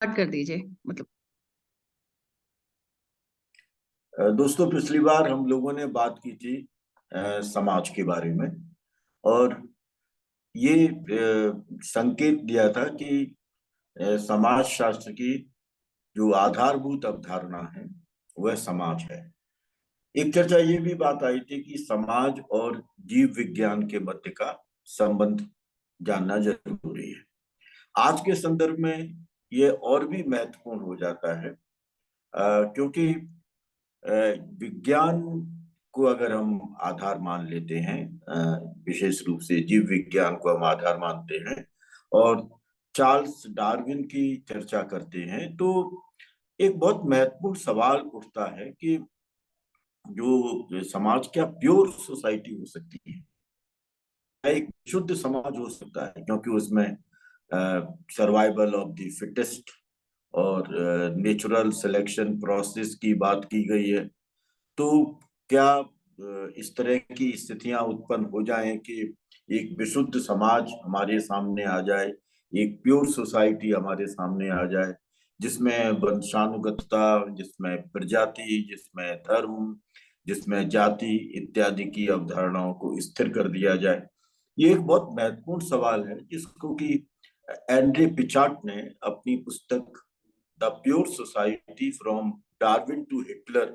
Start कर दीजिए मतलब। दोस्तों, पिछली बार हम लोगों ने बात की थी समाज के बारे में। और ये संकेत दिया था कि समाज शास्त्र की जो आधारभूत अवधारणा है वह समाज है। एक चर्चा ये भी बात आई थी कि समाज और जीव विज्ञान के मध्य का संबंध जानना जरूरी है। आज के संदर्भ में ये और भी महत्वपूर्ण हो जाता है, क्योंकि विज्ञान को अगर हम आधार मान लेते हैं, विशेष रूप से जीव विज्ञान को हम आधार मानते हैं और चार्ल्स डार्विन की चर्चा करते हैं, तो एक बहुत महत्वपूर्ण सवाल उठता है कि जो समाज क्या प्योर सोसाइटी हो सकती है, एक शुद्ध समाज हो सकता है, क्योंकि उसमें सर्वाइवल ऑफ द फिटेस्ट और नेचुरल सिलेक्शन प्रोसेस की बात की गई है। तो क्या इस तरह की स्थितियां उत्पन्न हो जाएं कि एक विशुद्ध समाज हमारे सामने आ जाए, एक प्योर सोसाइटी हमारे सामने आ जाए, जिसमें वंशानुगतता, जिसमें प्रजाति, जिसमें धर्म, जिसमें जाति इत्यादि की अवधारणाओं को स्थिर कर दिया जाए। ये एक बहुत महत्वपूर्ण सवाल है, जिसको कि एंड्रे पिचार्ट ने अपनी पुस्तक the pure society from Darwin to Hitler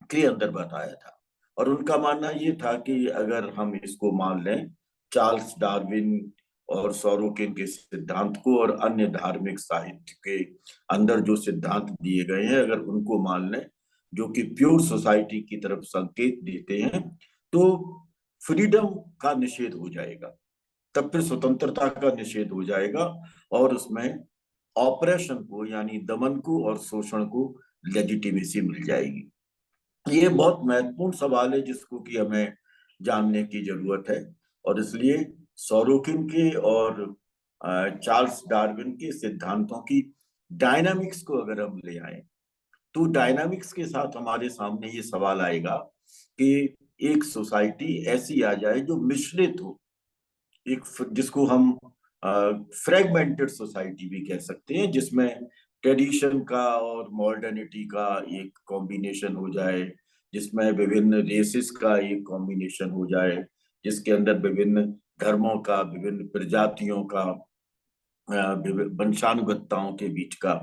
के अंदर बताया था। और उनका मानना ये था कि अगर हम इसको मान लें, चार्ल्स डार्विन और सोरोकिन के सिद्धांत को और अन्य धार्मिक साहित्य के अंदर जो सिद्धांत दिए गए हैं, अगर उनको मान लें, जो कि प्योर सोसाइटी की तरफ संकेत देते हैं, तो फ्रीडम का निषेध हो जाएगा। तब फिर स्वतंत्रता का निषेध हो जाएगा और उसमें ऑपरेशन को, यानी दमन को और शोषण को लेजिटिमेसी मिल जाएगी। ये बहुत महत्वपूर्ण सवाल है, जिसको कि हमें जानने की जरूरत है। और इसलिए सोरोकिन के और चार्ल्स डार्विन के सिद्धांतों की डायनामिक्स को अगर हम ले आए, तो डायनामिक्स के साथ हमारे सामने ये सवाल आएगा कि एक सोसाइटी ऐसी आ जाए जो मिश्रित हो, एक जिसको हम फ्रेगमेंटेड सोसाइटी भी कह सकते हैं, जिसमें ट्रेडिशन का और मॉडर्निटी का एक कॉम्बिनेशन हो जाए, जिसमें विभिन्न रेसेस का एक कॉम्बिनेशन हो जाए, जिसके अंदर विभिन्न धर्मों का, विभिन्न प्रजातियों का, वंशानुगतताओं के बीच का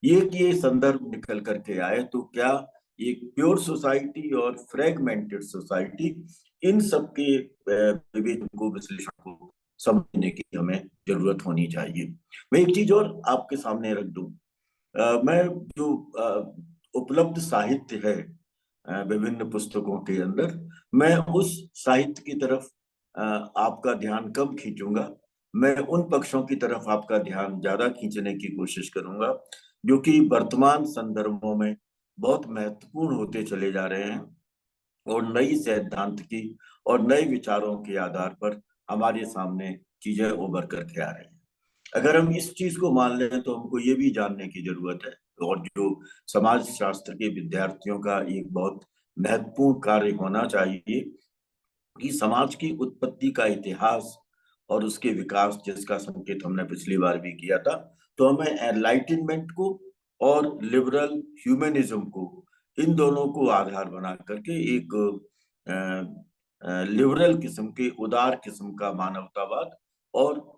ये संदर्भ निकल करके आए, तो क्या एक प्योर सोसाइटी और फ्रेगमेंटेड सोसाइटी, इन सब के विवेचन को, विश्लेषण को समझने की हमें जरूरत होनी चाहिए। मैं एक चीज और आपके सामने रख दूं। मैं जो उपलब्ध साहित्य है विभिन्न पुस्तकों के अंदर, मैं उस साहित्य की तरफ आपका ध्यान कम खींचूंगा। मैं उन पक्षों की तरफ आपका ध्यान ज्यादा खींचने की कोशिश करूंगा जो कि वर्तमान संदर्भों में बहुत महत्वपूर्ण होते चले जा रहे हैं और नई सिद्धांत की और नए विचारों के आधार पर हमारे सामने चीजें उभर करके आ रही हैं। अगर हम इस चीज को मान लें, तो हमको ये भी जानने की जरूरत है, और जो समाज शास्त्र के विद्यार्थियों का एक बहुत महत्वपूर्ण कार्य होना चाहिए, कि समाज की उत्पत्ति का इतिहास और उसके विकास, जिसका संकेत हमने पिछली बार भी किया था, तो हमें एनलाइटनमेंट को और लिबरल ह्यूमनिज्म को, इन दोनों को आधार बना करके एक लिबरल किस्म के, उदार किस्म का मानवतावाद और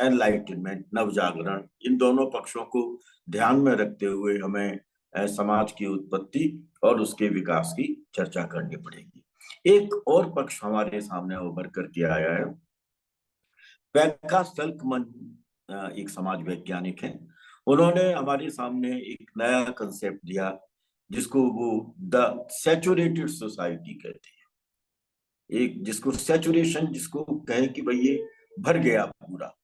एनलाइटनमेंट, नवजागरण, इन दोनों पक्षों को ध्यान में रखते हुए हमें समाज की उत्पत्ति और उसके विकास की चर्चा करनी पड़ेगी। एक और पक्ष हमारे सामने उभर करके आया है। पेक्का सल्कमन एक समाज वैज्ञानिक हैं। उन्होंने हमारे सामने एक नया कंसेप्ट दिया, जिसको वो द सैचुरेटेड सोसाइटी कहते हैं। एक जिसको सैचुरेशन, जिसको कहे कि भाई ये भर गया, पूरा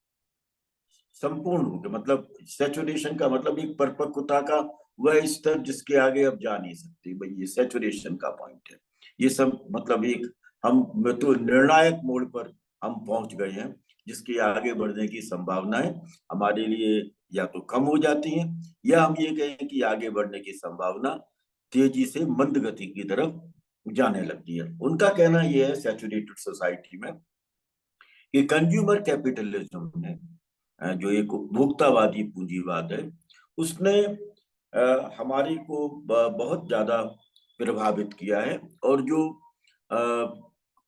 संपूर्ण हो गया, मतलब सैचुरेशन का मतलब एक परिपक्वता का वह स्तर जिसके आगे अब जा नहीं सकते, भाई ये सैचुरेशन का पॉइंट है। ये सब मतलब एक, हम तो निर्णायक मोड़ पर हम पहुंच गए हैं, जिसके आगे बढ़ने की संभावनाएं हमारे लिए या तो कम हो जाती हैं, या हम ये कहें कि आगे बढ़ने की संभावना तेजी से मंद गति की तरफ जाने लगती है। उनका कहना यह है सैचुरेटेड सोसाइटी में कि कंज्यूमर कैपिटलिज्म ने जो एक उपभोक्तावादी पूंजीवाद है, उसने हमारे को बहुत ज्यादा प्रभावित किया है। और जो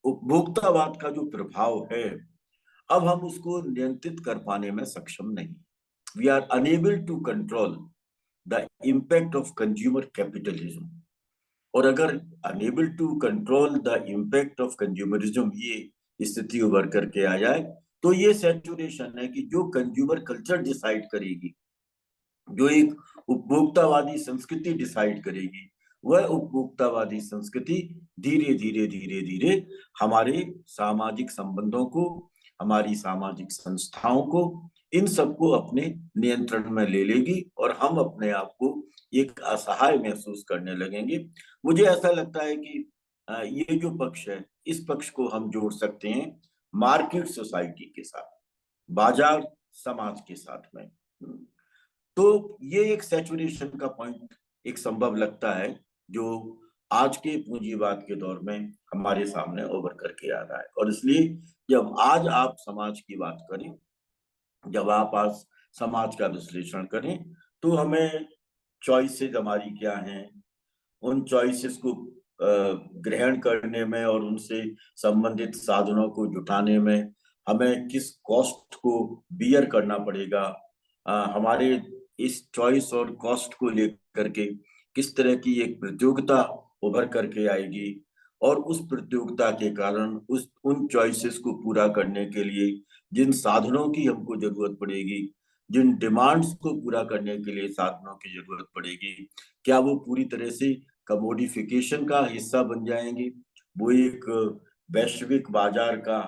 उपभोक्तावाद का जो प्रभाव है, अब हम उसको नियंत्रित कर पाने में सक्षम नहीं। We are unable to control the impact of consumer capitalism. और अगर unable to control the impact of consumerism ये स्थिति उभर करके आ जाए, तो ये सैचुरेशन है कि जो कंज्यूमर कल्चर डिसाइड करेगी, जो एक उपभोक्तावादी संस्कृति डिसाइड करेगी, वह उपभोक्तावादी संस्कृति धीरे धीरे धीरे धीरे हमारे सामाजिक संबंधों को, हमारी सामाजिक संस्थाओं को, इन सबको अपने नियंत्रण में ले लेगी और हम अपने आप को एक असहाय महसूस करने लगेंगे। मुझे ऐसा लगता है कि ये जो पक्ष है, इस पक्ष को हम जोड़ सकते हैं मार्केट सोसाइटी के साथ, बाजार समाज के साथ में। तो ये एक सैचुरेशन का पॉइंट एक संभव लगता है, जो आज के पूंजीवाद के दौर में हमारे सामने उभर करके आ रहा है। और इसलिए जब आज आप समाज की बात करें, जब आप आज समाज का विश्लेषण करें, तो हमें चॉइसेस हमारी क्या हैं, उन चॉइसेस को ग्रहण करने में और उनसे संबंधित साधनों को जुटाने में हमें किस कॉस्ट को बियर करना पड़ेगा, हमारे इस चॉइस और कॉस्ट को लेकर के किस तरह की एक प्रतियोगिता उभर करके आएगी, और उस प्रतियोगिता के कारण उस उन चॉइसेस को पूरा करने के लिए जिन साधनों की हमको जरूरत पड़ेगी, जिन डिमांड्स को पूरा करने के लिए साधनों की जरूरत पड़ेगी, क्या वो पूरी तरह से कमोडिफिकेशन का हिस्सा बन जाएंगे, वो एक वैश्विक बाजार का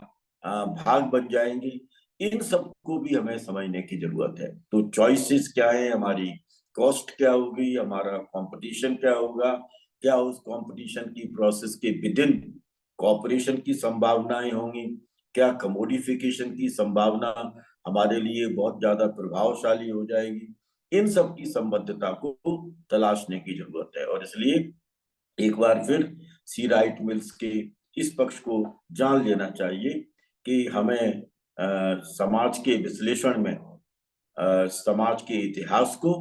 भाग बन जाएंगी। इन सबको भी हमें समझने की जरूरत है। तो चॉइसेस क्या है हमारी, कॉस्ट क्या होगी, हमारा कंपटीशन क्या होगा, क्या उस कंपटीशन की प्रोसेस के विद इन कॉपरेशन की संभावनाएं होंगी, क्या कमोडिफिकेशन की संभावना हमारे लिए बहुत ज्यादा प्रभावशाली हो जाएगी। इन सब की संबद्धता को तलाशने की जरूरत है। और इसलिए एक बार फिर सी राइट मिल्स के इस पक्ष को जान लेना चाहिए कि हमें समाज के विश्लेषण में समाज के इतिहास को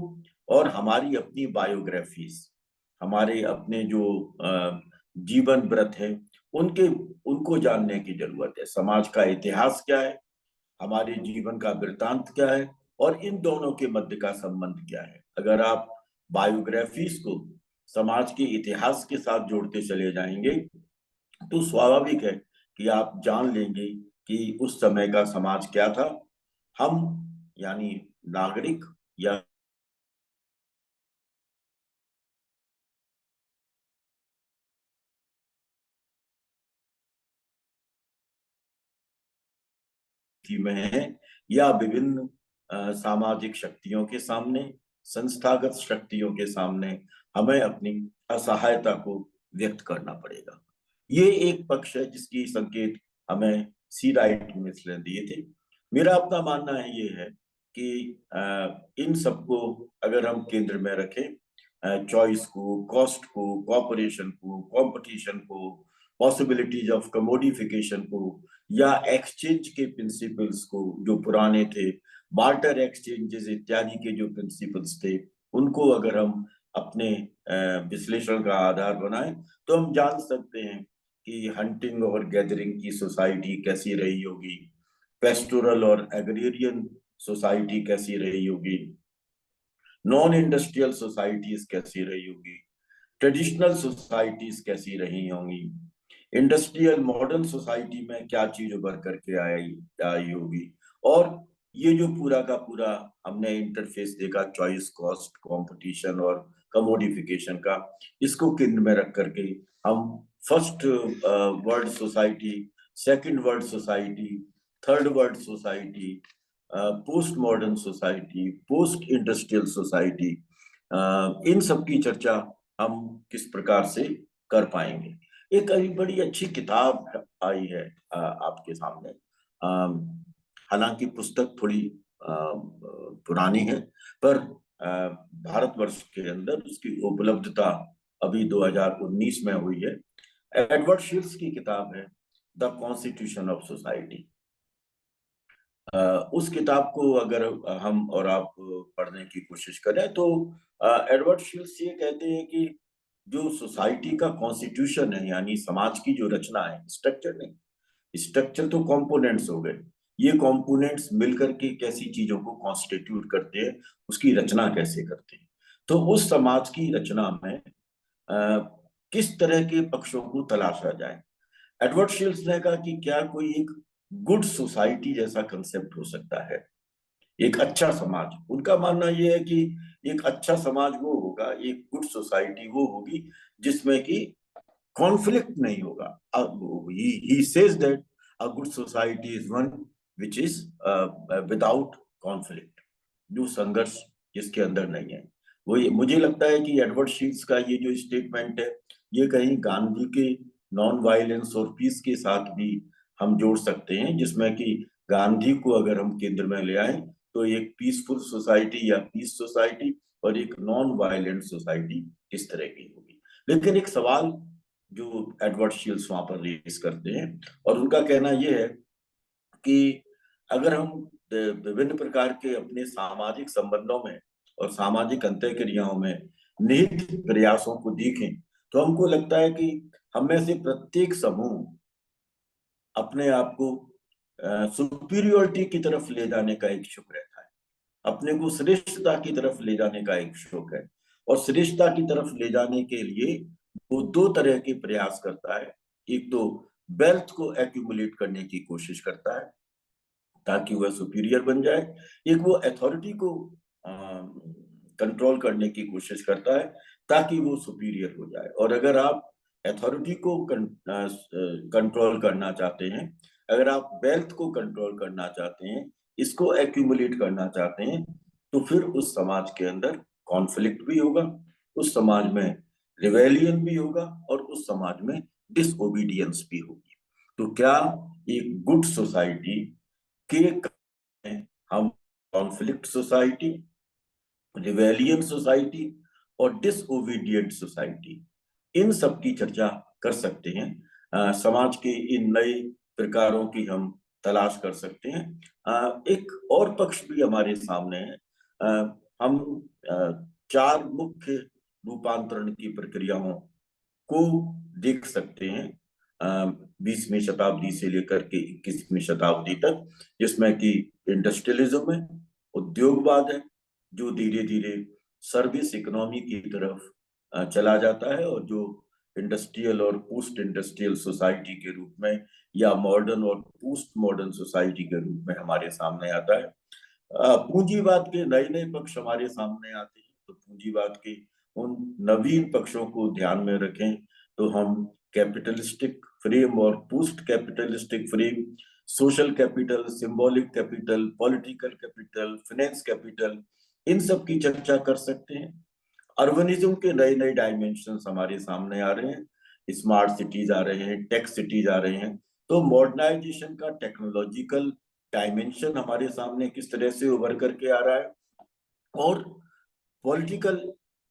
और हमारी अपनी बायोग्राफीज, हमारे अपने जो जीवन व्रत है, उनके उनको जानने की जरूरत है। समाज का इतिहास क्या है, हमारे जीवन का वृत्तांत क्या है, और इन दोनों के मध्य का संबंध क्या है। अगर आप बायोग्राफीज को समाज के इतिहास के साथ जोड़ते चले जाएंगे, तो स्वाभाविक है कि आप जान लेंगे कि उस समय का समाज क्या था। हम यानी नागरिक या में है, या विभिन्न सामाजिक शक्तियों के सामने, संस्थागत शक्तियों के सामने हमें अपनी असहायता को व्यक्त करना पड़ेगा। ये एक पक्ष है जिसकी संकेत हमें सी राइट मिल्स ने दिए थे। मेरा अपना मानना है ये है कि इन सबको अगर हम केंद्र में रखें, चॉइस को, कॉस्ट को, कॉपरेशन को, कंपटीशन को, पॉसिबिलिटीज ऑफ कमोडिफिकेशन को, या एक्सचेंज के प्रिंसिपल्स को जो पुराने थे, बार्टर एक्सचेंजेस इत्यादि के जो प्रिंसिपल्स थे, उनको अगर हम अपने विश्लेषण का आधार बनाएं, तो हम जान सकते हैं कि हंटिंग और गैदरिंग की सोसाइटी कैसी रही होगी, पेस्टोरल और एग्रेरियन सोसाइटी कैसी रही होगी, नॉन इंडस्ट्रियल सोसाइटीज कैसी रही होगी, ट्रेडिशनल सोसाइटीज कैसी रही होंगी, इंडस्ट्रियल मॉडर्न सोसाइटी में क्या चीज उभर करके आई आई होगी। और ये जो पूरा का पूरा हमने इंटरफेस देखा चॉइस, कॉस्ट, कंपटीशन और कमोडिफिकेशन का, इसको केंद्र में रख करके हम first world society, second world society, third world society, post modern society, post industrial society, इन सब की चर्चा हम किस प्रकार से कर पाएंगे। एक अभी बड़ी अच्छी किताब आई है आपके सामने। हालांकि पुस्तक थोड़ी पुरानी है, पर भारतवर्ष के अंदर उसकी उपलब्धता अभी 2019 में हुई है। एडवर्ड शील्स की किताब है द कॉन्स्टिट्यूशन ऑफ सोसाइटी। उस किताब को अगर हम और आप पढ़ने की कोशिश करें तो एडवर्ड शील्स ये कहते हैं कि जो सोसाइटी का कॉन्स्टिट्यूशन है, यानी समाज की जो रचना है, स्ट्रक्चर नहीं, स्ट्रक्चर तो कंपोनेंट्स हो गए, ये कंपोनेंट्स मिलकर के कैसी चीजों को कॉन्स्टिट्यूट करते हैं, उसकी रचना कैसे करते हैं। तो उस समाज की रचना में किस तरह के पक्षों को तलाशा जाए। एडवर्ड शील्स ने कहा कि क्या कोई एक गुड सोसाइटी जैसा कंसेप्ट हो सकता है, एक अच्छा समाज। उनका मानना यह है कि एक अच्छा समाज वो होगा, एक गुड सोसाइटी वो होगी जिसमें कि कॉन्फ्लिक्ट नहीं होगा। He says that a good society is one which is without conflict, जो संघर्ष जिसके अंदर नहीं है। वो मुझे लगता है कि एडवर्ड शील्स का ये जो स्टेटमेंट है, ये कहीं गांधी के नॉन वायलेंस और पीस के साथ भी हम जोड़ सकते हैं, जिसमें कि गांधी को अगर हम केंद्र में ले आए तो एक पीसफुल सोसाइटी या पीस सोसाइटी और एक नॉन वायलेंट सोसाइटी किस तरह की होगी। लेकिन एक सवाल जो एडवर्ड शील्स वहां पर रेज करते हैं, और उनका कहना यह है कि अगर हम विभिन्न प्रकार के अपने सामाजिक संबंधों में और सामाजिक अंतःक्रियाओं में निहित प्रयासों को देखें, तो हमको लगता है कि हम में से प्रत्येक समूह अपने आप को सुपीरियोरिटी की तरफ ले जाने का इच्छुक रहता है, अपने को श्रेष्ठता की तरफ ले जाने का इच्छुक है। और श्रेष्ठता की तरफ ले जाने के लिए वो दो तरह के प्रयास करता है। एक तो वेल्थ को एक्यूमुलेट करने की कोशिश करता है ताकि वह सुपीरियर बन जाए, एक वो अथॉरिटी को कंट्रोल करने की कोशिश करता है ताकि वो सुपीरियर हो जाए। और अगर आप अथॉरिटी को कंट्रोल करना चाहते हैं, अगर आप वेल्थ को कंट्रोल करना चाहते हैं, इसको एक्यूमुलेट करना चाहते हैं, तो फिर उस समाज के अंदर कॉन्फ्लिक्ट भी होगा, उस समाज में रिवेलियन भी होगा और उस समाज में डिसओबीडियंस भी होगी। तो क्या एक गुड सोसाइटी के हम कॉन्फ्लिक्ट सोसाइटी, रिवेलियन सोसाइटी और डिसओबीडियंट सोसाइटी, इन सब की चर्चा कर सकते हैं। समाज के इन नए प्रकारों की हम तलाश कर सकते हैं। एक और पक्ष भी हमारे सामने है। हम चार मुख्य रूपांतरण की प्रक्रियाओं को देख सकते हैं 20वीं शताब्दी से लेकर के 21वीं शताब्दी तक, जिसमें कि इंडस्ट्रियलिज्म है, उद्योगवाद है, जो धीरे धीरे सर्विस इकोनॉमी की तरफ चला जाता है और जो इंडस्ट्रियल और पोस्ट इंडस्ट्रियल सोसाइटी के रूप में या मॉडर्न और पोस्ट मॉडर्न सोसाइटी के रूप में हमारे सामने आता है। पूंजीवाद के नए नए पक्ष हमारे सामने आते हैं, तो पूंजीवाद के उन नवीन पक्षों को ध्यान में रखें तो हम कैपिटलिस्टिक फ्रेम और post capitalistic frame, social capital, symbolic capital, political capital, finance capital, इन सब की चर्चा कर सकते हैं। अर्बनिज्म के नए नए डायमेंशन हमारे सामने आ रहे हैं, स्मार्ट सिटीज आ रहे हैं, टेक सिटीज आ रहे हैं। तो मॉडर्नाइजेशन का टेक्नोलॉजिकल डायमेंशन हमारे सामने किस तरह से उभर करके आ रहा है, और पॉलिटिकल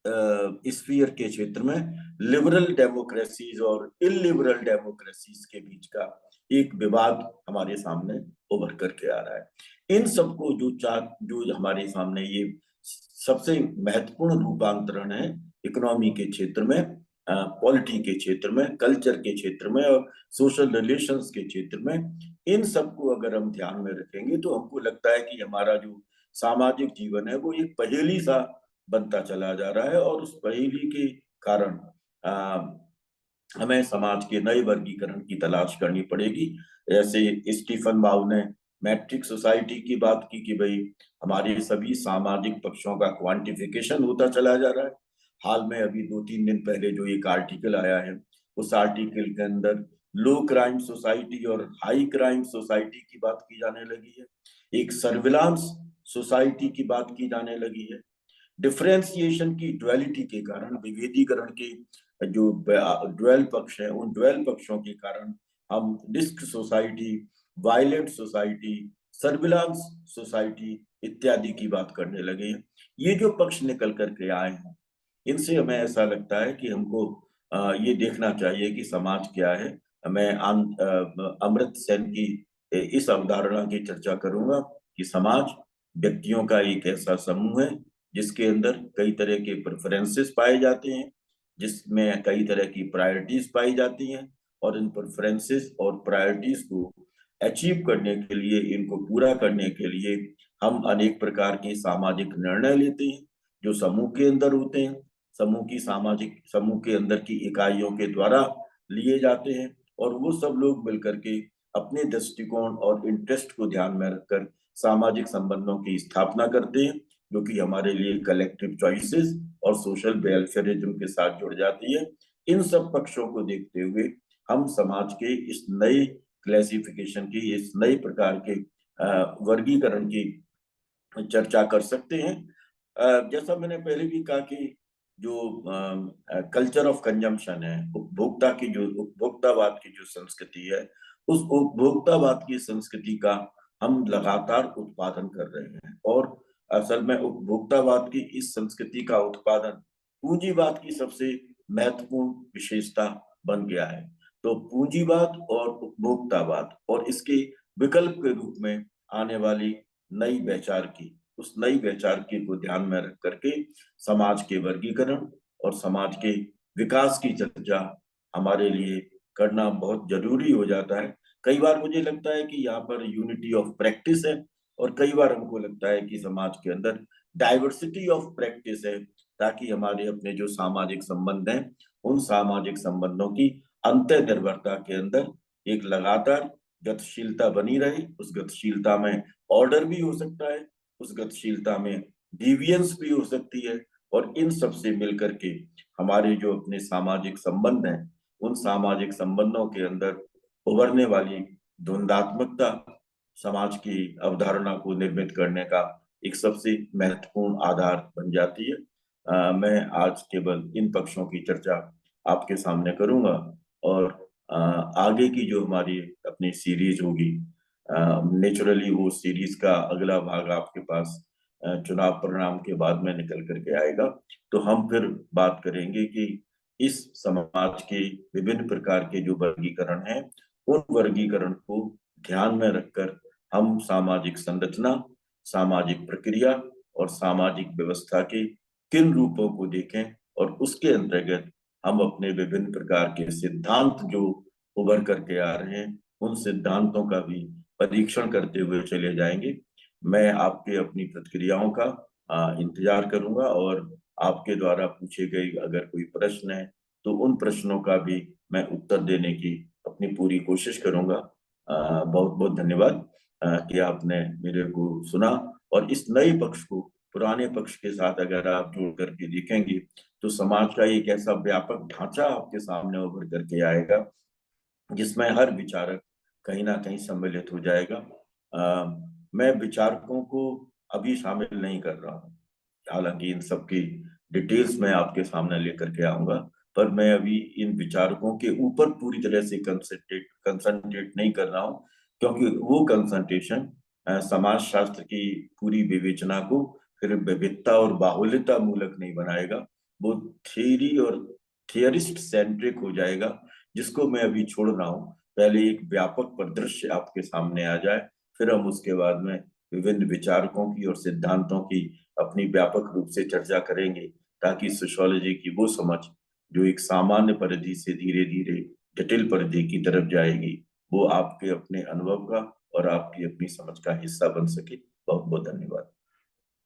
स्फीयर के क्षेत्र में लिबरल डेमोक्रेसीज और इलिबरल डेमोक्रेसीज के बीच का एक विवाद हमारे सामने उभर करके आ रहा है। इन सबको जो हमारे सामने ये सबसे महत्वपूर्ण रूपांतरण है इकोनॉमी के क्षेत्र में, पॉलिटी के क्षेत्र में, कल्चर के क्षेत्र में और सोशल रिलेशंस के क्षेत्र में, इन सबको अगर हम ध्यान में रखेंगे तो हमको लगता है कि हमारा जो सामाजिक जीवन है वो एक पहेली सा बनता चला जा रहा है, और उस पहेली के कारण हमें समाज के नए वर्गीकरण की तलाश करनी पड़ेगी। जैसे स्टीफन बाउ ने मैट्रिक सोसाइटी की बात की कि भाई हमारे सभी सामाजिक पक्षों का क्वांटिफिकेशन होता चला जा रहा है। हाल में अभी 2-3 दिन पहले जो एक आर्टिकल आया है, उस आर्टिकल के अंदर लो क्राइम सोसाइटी और हाई क्राइम सोसाइटी की बात की जाने लगी है, एक सर्विलांस सोसाइटी की बात की जाने लगी है। डिफरेंशिएशन की ड्युअलिटी के कारण, विभेदीकरण के जो ड्वेल पक्ष है, उन ड्वेल पक्षों के कारण हम disc society, violent society, surveillance society इत्यादि की बात करने लगे हैं। ये जो पक्ष निकल करके आए हैं, इनसे हमें ऐसा लगता है कि हमको ये देखना चाहिए कि समाज क्या है। मैं अमर्त्य सेन की इस अवधारणा की चर्चा करूंगा कि समाज व्यक्तियों का एक ऐसा समूह है जिसके अंदर कई तरह के प्रेफरेंसेस पाए जाते हैं, जिसमें कई तरह की प्रायोरिटीज पाई जाती हैं, और इन प्रेफरेंसेस और प्रायोरिटीज को अचीव करने के लिए, इनको पूरा करने के लिए हम अनेक प्रकार के सामाजिक निर्णय लेते हैं जो समूह के अंदर होते हैं, समूह के अंदर की इकाइयों के द्वारा लिए जाते हैं, और वो सब लोग मिलकर के अपने दृष्टिकोण और इंटरेस्ट को ध्यान में रखकर सामाजिक संबंधों की स्थापना करते हैं, जो कि हमारे लिए कलेक्टिव चॉइसेस और सोशल वेलफेयरिज्म के साथ जुड़ जाती है। इन सब पक्षों को देखते हुए हम समाज के इस नए क्लासिफिकेशन की, इस नए प्रकार के वर्गीकरण की चर्चा कर सकते हैं। जैसा मैंने पहले भी कहा कि जो कल्चर ऑफ कंजम्पशन है, उपभोक्तावाद की जो संस्कृति है, उस उपभोक्तावाद की संस्कृति का हम लगातार उत्पादन कर रहे हैं, और असल में उपभोक्तावाद की इस संस्कृति का उत्पादन पूंजीवाद की सबसे महत्वपूर्ण विशेषता बन गया है। तो पूंजीवाद और उपभोक्तावाद और इसके विकल्प के रूप में आने वाली नई वैचारिकी, उस नई वैचारिकी को ध्यान में रख करके समाज के वर्गीकरण और समाज के विकास की चर्चा हमारे लिए करना बहुत जरूरी हो जाता है। कई बार मुझे लगता है कि यहाँ पर यूनिटी ऑफ प्रैक्टिस है, और कई बार हमको लगता है कि समाज के अंदर डाइवर्सिटी ऑफ प्रैक्टिस है, ताकि हमारे अपने जो सामाजिक संबंध हैं, उन सामाजिक संबंधों की अंतः निर्भरता के अंदर एक लगातार गतिशीलता बनी रहे। उस गतिशीलता में ऑर्डर भी हो सकता है, उस गतिशीलता में डिवियंस भी हो सकती है, और इन सब से मिलकर के हमारे जो अपने सामाजिक संबंध हैं, उन सामाजिक संबंधों के अंदर उभरने वाली द्वंद्वात्मकता समाज की अवधारणा को निर्मित करने का एक सबसे महत्वपूर्ण आधार बन जाती है। मैं आज केवल इन पक्षों की चर्चा आपके सामने करूंगा, और आगे की जो हमारी अपनी सीरीज होगी, नेचुरली वो सीरीज का अगला भाग आपके पास चुनाव परिणाम के बाद में निकल करके आएगा। तो हम फिर बात करेंगे कि इस समाज के विभिन्न प्रकार के जो वर्गीकरण हैं, उन वर्गीकरण को ध्यान में रखकर हम सामाजिक संरचना, सामाजिक प्रक्रिया और सामाजिक व्यवस्था के किन रूपों को देखें, और उसके अंतर्गत हम अपने विभिन्न प्रकार के सिद्धांत जो उभर करके आ रहे हैं, उन सिद्धांतों का भी परीक्षण करते हुए चले जाएंगे। मैं आपके अपनी प्रतिक्रियाओं का इंतजार करूंगा, और आपके द्वारा पूछे गए अगर कोई प्रश्न है तो उन प्रश्नों का भी मैं उत्तर देने की अपनी पूरी कोशिश करूंगा। बहुत बहुत धन्यवाद कि आपने मेरे को सुना, और इस नए पक्ष को पुराने पक्ष के साथ अगर आप जोड़ करके देखेंगे तो समाज का एक ऐसा व्यापक ढांचा आपके सामने उभर करके आएगा, जिसमें हर विचारक कहीं ना कहीं सम्मिलित हो जाएगा। मैं विचारकों को अभी शामिल नहीं कर रहा हूँ, हालांकि इन सब की डिटेल्स मैं आपके सामने लेकर के आऊंगा, पर मैं अभी इन विचारकों के ऊपर पूरी तरह से कंसंट्रेट नहीं कर रहा हूँ, क्योंकि वो कंसंट्रेशन समाज शास्त्र की पूरी विवेचना को फिर विविधता और बाहुल्यता मूलक नहीं बनाएगा, वो थियरी और थियरिस्ट सेंट्रिक हो जाएगा, जिसको मैं अभी छोड़ रहा हूँ। पहले एक व्यापक परिदृश्य आपके सामने आ जाए, फिर हम उसके बाद में विभिन्न विचारकों की और सिद्धांतों की अपनी व्यापक रूप से चर्चा करेंगे, ताकि सोशियोलॉजी की वो समझ जो एक सामान्य परिधि से धीरे धीरे जटिल परिधि की तरफ जाएगी, वो आपके अपने अनुभव का और आपकी अपनी समझ का हिस्सा बन सके। बहुत बहुत धन्यवाद।